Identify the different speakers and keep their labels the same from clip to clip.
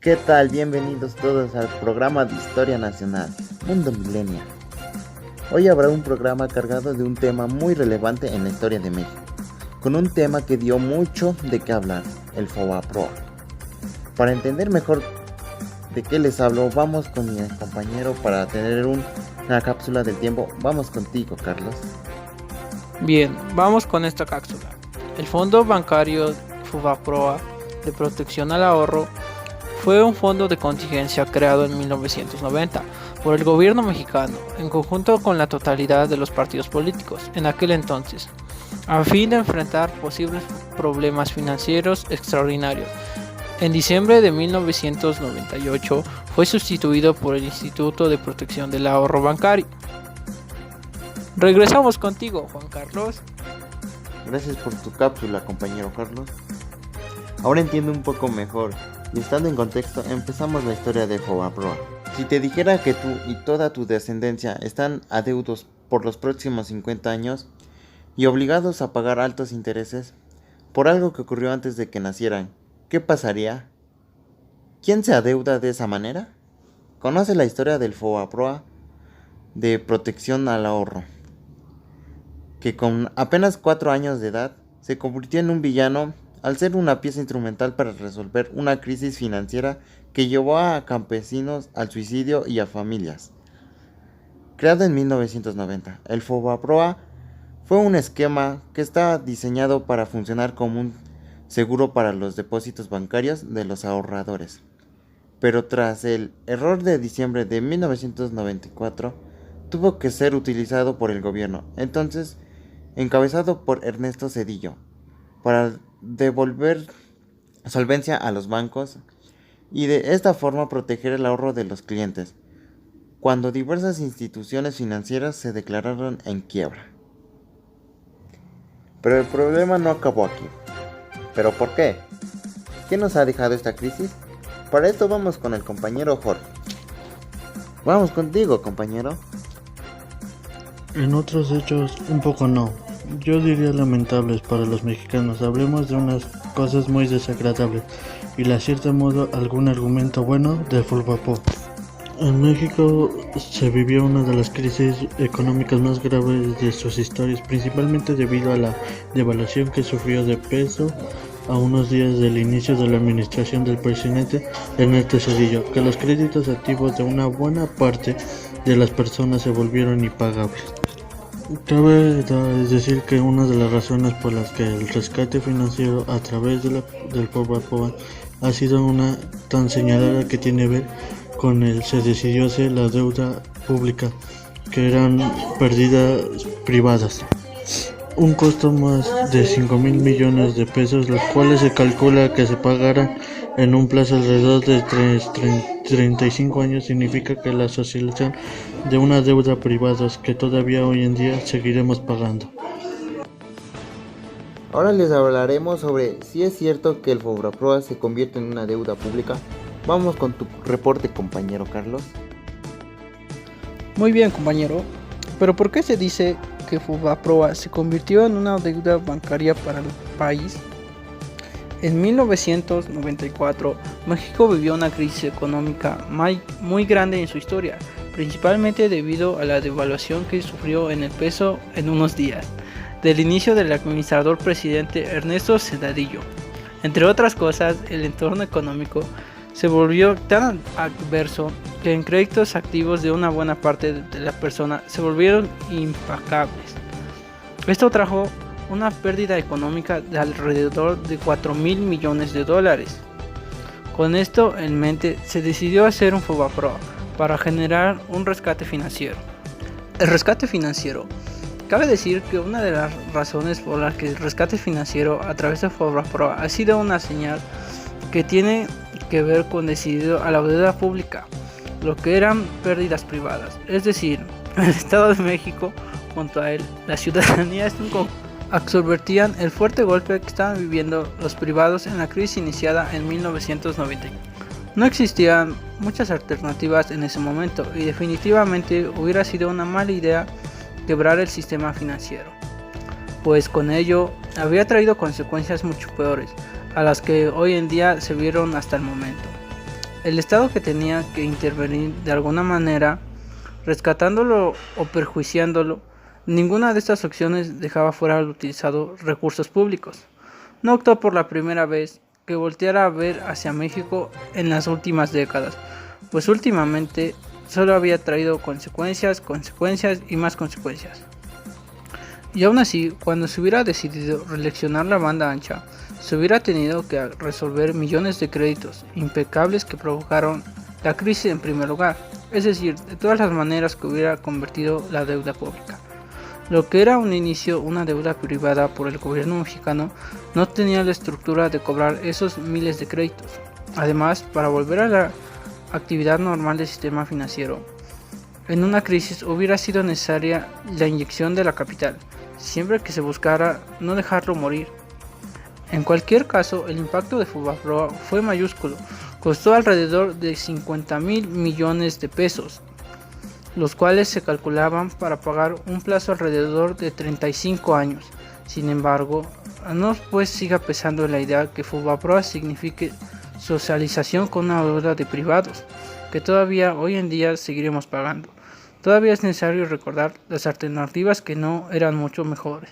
Speaker 1: ¿Qué tal? Bienvenidos todos al programa de Historia Nacional, Mundo Millennial. Hoy habrá un programa cargado de un tema muy relevante en la historia de México, con un tema que dio mucho de qué hablar, el FOBAPROA. Para entender mejor de qué les hablo, vamos con mi compañero para tener una cápsula del tiempo. Vamos contigo, Carlos.
Speaker 2: Bien, vamos con esta cápsula. El Fondo Bancario FOBAPROA de Protección al Ahorro fue un fondo de contingencia creado en 1990 por el gobierno mexicano, en conjunto con la totalidad de los partidos políticos en aquel entonces, a fin de enfrentar posibles problemas financieros extraordinarios. En diciembre de 1998 fue sustituido por el Instituto de Protección del Ahorro Bancario. Regresamos contigo, Juan Carlos.
Speaker 1: Gracias por tu cápsula, compañero Carlos. Ahora entiendo un poco mejor, y estando en contexto, empezamos la historia de FOBAPROA. Si te dijera que tú y toda tu descendencia están adeudos por los próximos 50 años y obligados a pagar altos intereses por algo que ocurrió antes de que nacieran, ¿qué pasaría? ¿Quién se adeuda de esa manera? Conoce la historia del FOBAPROA de Protección al Ahorro, que con apenas 4 años de edad se convirtió en un villano al ser una pieza instrumental para resolver una crisis financiera que llevó a campesinos al suicidio y a familias. Creado en 1990, el FOBAPROA fue un esquema que estaba diseñado para funcionar como un seguro para los depósitos bancarios de los ahorradores. Pero tras el error de diciembre de 1994, tuvo que ser utilizado por el gobierno, entonces encabezado por Ernesto Zedillo, para devolver solvencia a los bancos y de esta forma proteger el ahorro de los clientes, cuando diversas instituciones financieras se declararon en quiebra. Pero el problema no acabó aquí. ¿Pero por qué? ¿Qué nos ha dejado esta crisis? Para esto vamos con el compañero Jorge. Vamos contigo, compañero.
Speaker 3: En otros hechos, un poco no. Yo diría lamentables para los mexicanos. Hablemos de unas cosas muy desagradables y de cierto modo algún argumento bueno del FOBAPROA. En México se vivió una de las crisis económicas más graves de sus historias, principalmente debido a la devaluación que sufrió de peso a unos días del inicio de la administración del presidente Ernesto Zedillo, que los créditos activos de una buena parte de las personas se volvieron impagables. Cabe decir que una de las razones por las que el rescate financiero a través del FOBAPROA ha sido una tan señalada que tiene que ver con se decidió hacer la deuda pública, que eran pérdidas privadas. Un costo más de 5,000 millones de pesos, los cuales se calcula que se pagarán en un plazo alrededor de 35 años, significa que la asociación de una deuda privada que todavía hoy en día seguiremos pagando.
Speaker 1: Ahora les hablaremos sobre si es cierto que el FOBAPROA se convierte en una deuda pública. Vamos con tu reporte, compañero Carlos.
Speaker 2: Muy bien, compañero. Pero ¿por qué se dice que FOBAPROA se convirtió en una deuda bancaria para el país? En 1994, México vivió una crisis económica muy grande en su historia, principalmente debido a la devaluación que sufrió en el peso en unos días, del inicio del administrador presidente Ernesto Zedillo. Entre otras cosas, el entorno económico se volvió tan adverso que en créditos activos de una buena parte de la persona se volvieron impagables. Esto trajo una pérdida económica de alrededor de 4,000 millones de dólares. Con esto en mente, se decidió hacer un FOBAPROA para generar un rescate financiero. El rescate financiero. Cabe decir que una de las razones por las que el rescate financiero a través de FOBAPROA ha sido una señal que tiene que ver con decidido a la deuda pública, lo que eran pérdidas privadas, es decir, el Estado de México junto a él, la ciudadanía absorberían el fuerte golpe que estaban viviendo los privados en la crisis iniciada en 1990. No existían muchas alternativas en ese momento y definitivamente hubiera sido una mala idea quebrar el sistema financiero, pues con ello habría traído consecuencias mucho peores a las que hoy en día se vieron hasta el momento. el Estado que tenía que intervenir de alguna manera, rescatándolo o perjuiciándolo. Ninguna de estas opciones dejaba fuera de utilizado recursos públicos. No optó por la primera vez que volteara a ver hacia México en las últimas décadas, pues últimamente solo había traído consecuencias y más consecuencias. Y aún así, cuando se hubiera decidido reeleccionar la banda ancha, se hubiera tenido que resolver millones de créditos impecables que provocaron la crisis en primer lugar, es decir, de todas las maneras que hubiera convertido la deuda pública. Lo que era un inicio una deuda privada por el gobierno mexicano no tenía la estructura de cobrar esos miles de créditos. Además, para volver a la actividad normal del sistema financiero, en una crisis hubiera sido necesaria la inyección de la capital, siempre que se buscara no dejarlo morir. En cualquier caso, el impacto de FOBAPROA fue mayúsculo, costó alrededor de 50,000 millones de pesos, los cuales se calculaban para pagar un plazo alrededor de 35 años. Sin embargo, no pues siga pesando la idea que FOBAPROA signifique socialización con una deuda de privados, que todavía hoy en día seguiremos pagando. Todavía es necesario recordar las alternativas que no eran mucho mejores.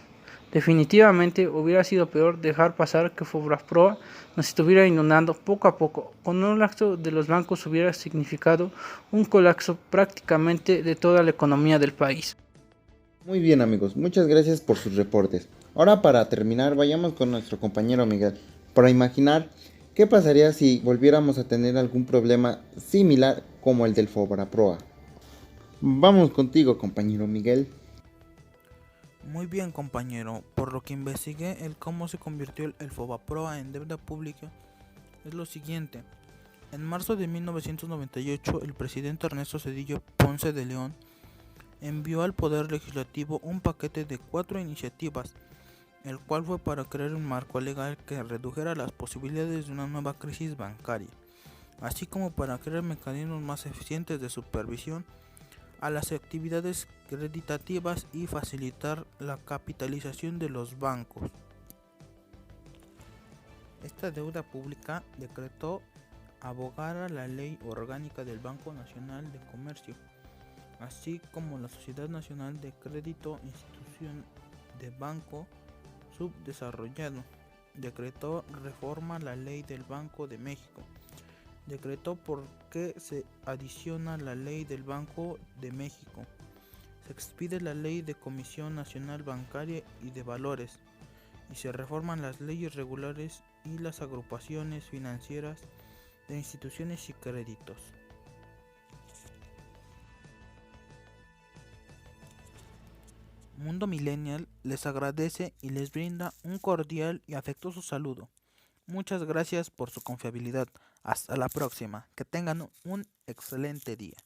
Speaker 2: Definitivamente hubiera sido peor dejar pasar que FOBAPROA nos estuviera inundando poco a poco. Con un colapso de los bancos hubiera significado un colapso prácticamente de toda la economía del país.
Speaker 1: Muy bien amigos, muchas gracias por sus reportes. Ahora para terminar vayamos con nuestro compañero Miguel para imaginar qué pasaría si volviéramos a tener algún problema similar como el del FOBAPROA. Vamos contigo compañero Miguel.
Speaker 4: Muy bien compañero, por lo que investigué el cómo se convirtió el FOBAPROA en deuda pública es lo siguiente. En marzo de 1998 el presidente Ernesto Zedillo Ponce de León envió al Poder Legislativo un paquete de 4 iniciativas, el cual fue para crear un marco legal que redujera las posibilidades de una nueva crisis bancaria, así como para crear mecanismos más eficientes de supervisión a las actividades creditativas y facilitar la capitalización de los bancos. Esta deuda pública decretó abogar a la Ley Orgánica del Banco Nacional de Comercio, así como la Sociedad Nacional de Crédito, institución de banco subdesarrollado. Decretó reforma a la Ley del Banco de México. Decretó por qué se adiciona la Ley del Banco de México. Se expide la Ley de Comisión Nacional Bancaria y de Valores y se reforman las leyes regulares y las agrupaciones financieras de instituciones y créditos. Mundo Millennial les agradece y les brinda un cordial y afectuoso saludo. Muchas gracias por su confiabilidad. Hasta la próxima. Que tengan un excelente día.